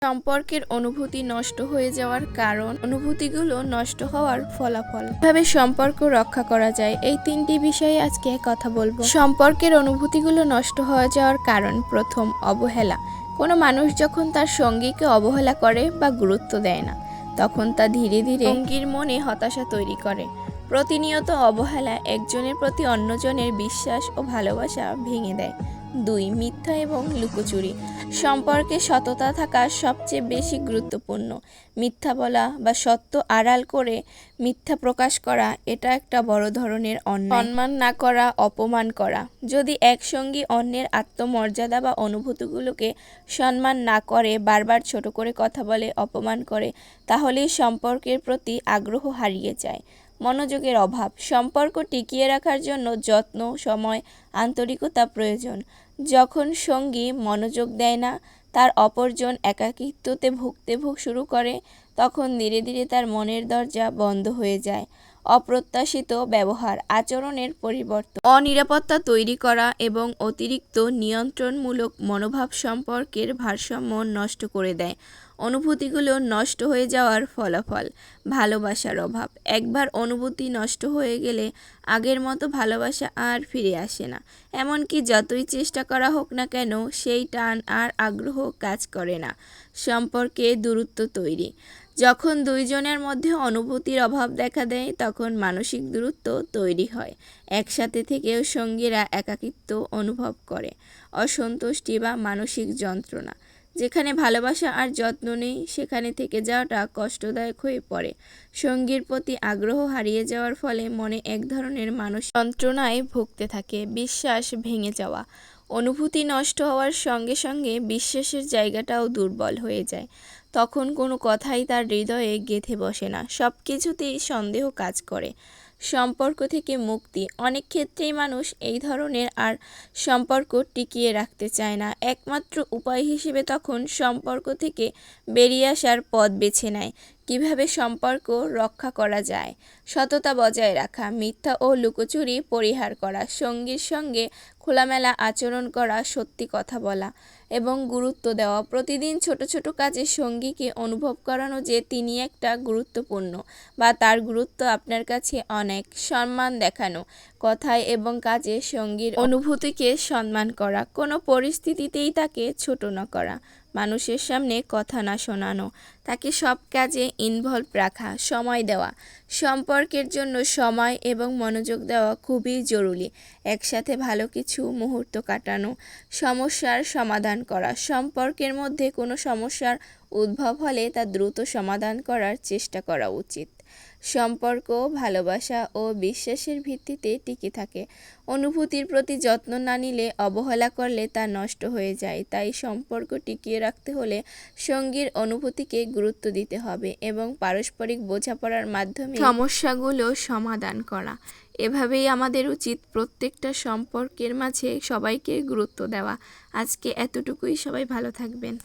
সম্পর্কের অনুভূতি নষ্ট হয়ে যাওয়ার কারণ, অনুভূতিগুলো নষ্ট হওয়ার ফলাফল। কিভাবে সম্পর্ক রক্ষা করা যায়, এই তিনটি বিষয়ে আজকে কথা বলবো। সম্পর্কের অনুভূতিগুলো নষ্ট হয়ে যাওয়ার কারণ, প্রথম, অবহেলা। কোনো মানুষ যখন তার সঙ্গীকে অবহেলা করে বা গুরুত্ব দেয় না, তখন তা ধীরে ধীরে সঙ্গীর মনে হতাশা তৈরি করে। প্রতিনিয়ত অবহেলা একজনের প্রতি অন্যজনের বিশ্বাস ও ভালোবাসা ভেঙে দেয়। 2. মিথ্যা এবং লুকোচুরি। সম্পর্কে সততা থাকা সবচেয়ে বেশি গুরুত্বপূর্ণ। মিথ্যা বলা বা সত্য আড়াল করে মিথ্যা প্রকাশ করা, এটা একটা বড় ধরনের অন্যায়। সম্মান না করা, অপমান করা। যদি এক সঙ্গী অন্যের আত্মমর্যাদা বা অনুভূতিগুলোকে সম্মান না করে, বারবার ছোট করে কথা বলে, অপমান করে, তাহলে সম্পর্কের প্রতি আগ্রহ হারিয়ে যায়। মনোযোগের অভাব। সম্পর্ক টিকিয়ে রাখার জন্য যত্ন, সময়, আন্তরিকতা প্রয়োজন। যখন সঙ্গী মনোযোগ দেয় না, তার অপরজন একাকিত্বতে ভুগতে শুরু করে, তখন ধীরে ধীরে তার মনের দরজা বন্ধ হয়ে যায়। অপ্রত্যাশিত ব্যবহার, আচরণের পরিবর্তন, অনিরাপত্তা তৈরি করা এবং অতিরিক্ত নিয়ন্ত্রণমূলক মনোভাব সম্পর্কের ভারসাম্য নষ্ট করে দেয়। অনুভূতিগুলো নষ্ট হয়ে যাওয়ার ফলাফল, ভালোবাসার অভাব। একবার অনুভূতি নষ্ট হয়ে গেলে আগের মতো ভালোবাসা আর ফিরে আসে না। এমনকি যতই চেষ্টা করা হোক না কেন, সেই টান আর আগ্রহ কাজ করে না। সম্পর্কে দূরত্ব তৈরি। যখন দুইজনের মধ্যে অনুভূতির অভাব দেখা দেয়, তখন মানসিক দূরত্ব তৈরি হয়। একসাথে থেকেও সঙ্গীরা একাকিত্ব অনুভব করে। অসন্তুষ্টি বা মানসিক যন্ত্রণা। যেখানে ভালোবাসা আর যত্ন নেই, সেখানে থেকে যাওয়াটা কষ্টদায়ক হয়ে পড়ে। সঙ্গীর প্রতি আগ্রহ হারিয়ে যাওয়ার ফলে মনে এক ধরনের মানসিক যন্ত্রণায় ভুগতে থাকে। বিশ্বাস ভেঙে যাওয়া। অনুভূতি নষ্ট হওয়ার সঙ্গে সঙ্গে বিশ্বাসের জায়গাটাও দুর্বল হয়ে যায়। তখন কোনো কথাই তার হৃদয়ে গেঁথে বসে না, সব কিছুতেই সন্দেহ কাজ করে। সম্পর্ক থেকে মুক্তি। অনেক ক্ষেত্রেই মানুষ এই ধরনের আর সম্পর্ক টিকিয়ে রাখতে চায় না। একমাত্র উপায় হিসেবে তখন সম্পর্ক থেকে বেরিয়ে আসার পথ বেছে নেয়। কিভাবে সম্পর্ক রক্ষা করা যায়? সততা বজায় রাখা, মিথ্যা ও লুকোচুরি পরিহার করা, সঙ্গীর সঙ্গে খোলামেলা আচরণ করা, সত্যি কথা বলা এবং গুরুত্ব দেওয়া। প্রতিদিন ছোট ছোট কাজে সঙ্গীকে অনুভব করানো যে তিনি একটা গুরুত্বপূর্ণ বা তার গুরুত্ব আপনার কাছে অনেক। সম্মান দেখানো, কথায় এবং কাজে সঙ্গীর অনুভূতিকে সম্মান করা। কোনো পরিস্থিতিতেই তাকে ছোট না করা। মানুষের সামনে কথা না শোনানো, তাকে সব কাজে ইনভলভ রাখা। সময় দেওয়া। সম্পর্কের জন্য সময় এবং মনোযোগ দেওয়া খুবই জরুরি। একসাথে ভালো কিছু মুহূর্ত কাটানো। সমস্যার সমাধান করা। সম্পর্কের মধ্যে কোনো সমস্যার উদ্ভব হলে তা দ্রুত সমাধান করার চেষ্টা করা উচিত। সম্পর্ক ভালোবাসা ও বিশ্বাসের ভিত্তিতে টিকে থাকে। অনুভূতির প্রতি যত্ন না নিলে, অবহেলা করলে তা নষ্ট হয়ে যায়। তাই সম্পর্ক টিকিয়ে রাখতে হলে সঙ্গীর অনুভূতিকে গুরুত্ব দিতে হবে এবং পারস্পরিক বোঝাপড়ার মাধ্যমে সমস্যাগুলো সমাধান করা। এভাবেই আমাদের উচিত প্রত্যেকটা সম্পর্কের মাঝে সবাইকে গুরুত্ব দেওয়া। আজকে এতটুকুই। সবাই ভালো থাকবেন।